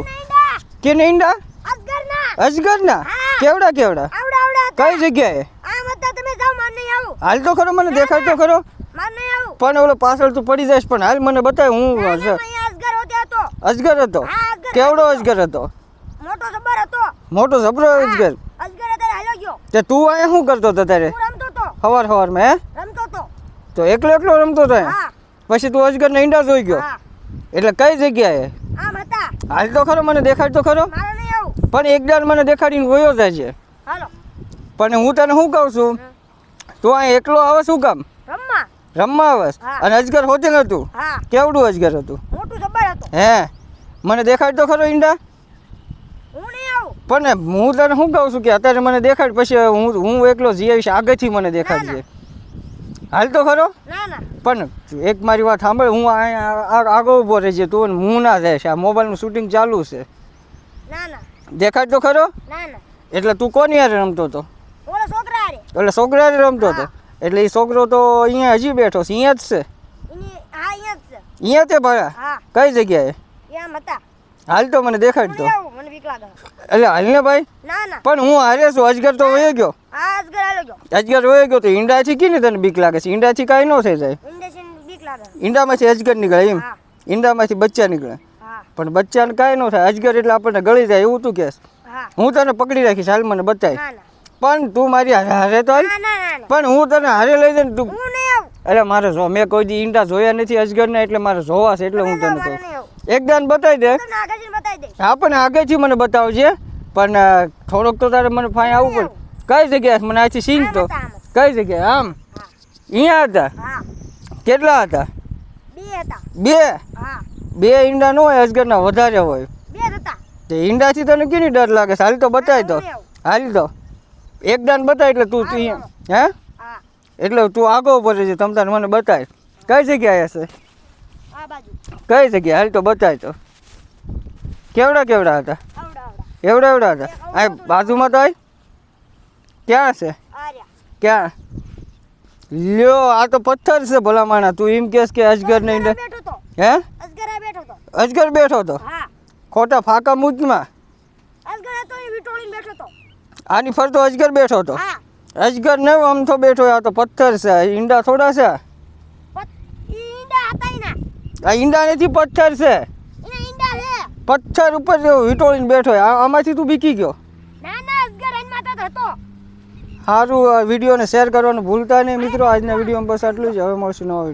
તું કે ઈંડા અજગરના કેવડા કેવડા કઈ જગ્યાએ હાલ તો ખરો મને દેખાડ તો ખરો પણ ઓલો પાછળ તું પડી જઈશ પણ હાલ મને બતાય હું અજગર હતો કેવડો અજગર હતો મોટો જબરો અજગર તે તું અહીંયા શું કરતો હતો તારે સવાર માં તો એકલો એકલો રમતો હતો પછી તું અજગર ને ઈંડા જોઈ ગયો એટલે કઈ જગ્યાએ હાલ તો ખરો મને દેખાડ તો ખરો પણ એકદમ મને દેખાડીને ગયો જાય છે પણ હું તને શું કહું છું તું અહીં એકલો આવે શું કામ રમવા આવે અને અજગર હોતે નતું કેવડું અજગર હતું હે મને દેખાડ તો ખરો ઈંડા પણ હું તને શું કહું છું કે અત્યારે મને દેખાડ પછી હું એકલો જઈ આવીશ આગળથી મને દેખાડજે હાલ તો ખરો પણ એક મારી વાત સાંભળ હું આગળ ઊભો રહેજે તું હું ના જઈશ આ મોબાઈલનું શૂટિંગ ચાલુ છે દેખાડ તો ખરો એટલે તું કોની યાર રમતો હતો એટલે છોકરા રમતો હતો એટલે એ છોકરો તો અહીંયા હજી બેઠો છે અહીંયા જ છે અહીંયા તે ભયા કઈ જગ્યાએ હાલ તો મને દેખાડતો એટલે હાલ ને ભાઈ પણ હું હારે છું અજગર તો વયો ગયો અજગર વયો ગયો તો ઈંડાથી કીને તને બીક લાગે છે ઈંડાથી કાંઈ ન થઈ જાય ઈંડામાંથી અજગર નીકળે એમ ઈંડામાંથી બચ્ચા નીકળે પણ બચ્ચાને કાંઈ ન થાય અજગર એટલે આપણને ગળી જાય એવું તું કહેશ હું તને પકડી રાખીશ હાલ મને બતાય પણ તું મારી હારે તો પણ હું તને હારે લઈ જઈને તું એટલે મારે જો મેં કોઈ દી ઈંડા જોયા નથી અજગરના એટલે મારે જોવા છે એટલે હું તને કહું એકદમ બતાવી દે હા પણ આગળથી મને બતાવજે પણ થોડોક તો તારે મને ફાઈ આવવું પડે કઈ જગ્યાએ મને આથી સીન તો કઈ જગ્યાએ આમ અહીંયા હતા કેટલા હતા બે ઈંડા ન હોય અજગરના વધારે હોય તે ઈંડાથી તને કેની ડર લાગે છે હાલ તો બતાવી દો હાલ તો એકદાન બતાય એટલે તું હે એટલે તું આગળ ઉપર છે તમ તારે મને બતાય કઈ જગ્યાએ હશે કઈ જગ્યાએ હાલ તો બતાય તો કેવડા કેવડા હતા એવડા એવડા હતા આ બાજુમાં તો આય ક્યાં છે ક્યાં લ્યો આ તો પથ્થર છે ભલા માણા તું એમ કહેશ કે અજગર નહીં હે અજગર બેઠો હતો ખોટા ફાકા મૂજમાં આની ફરતો અજગર બેઠો હતો અજગર ને આમ તો બેઠો આ તો પથ્થર છે ઈંડા થોડા છે આ ઈંડા નથી પથ્થર છે પથ્થર ઉપર વીટોળીને બેઠો આમાંથી તું બીકી ગયો સારું વિડીયોને શેર કરવાનું ભૂલતા નહીં મિત્રો આજના વિડીયોમાં બસ આટલું જ હવે મળશું નવા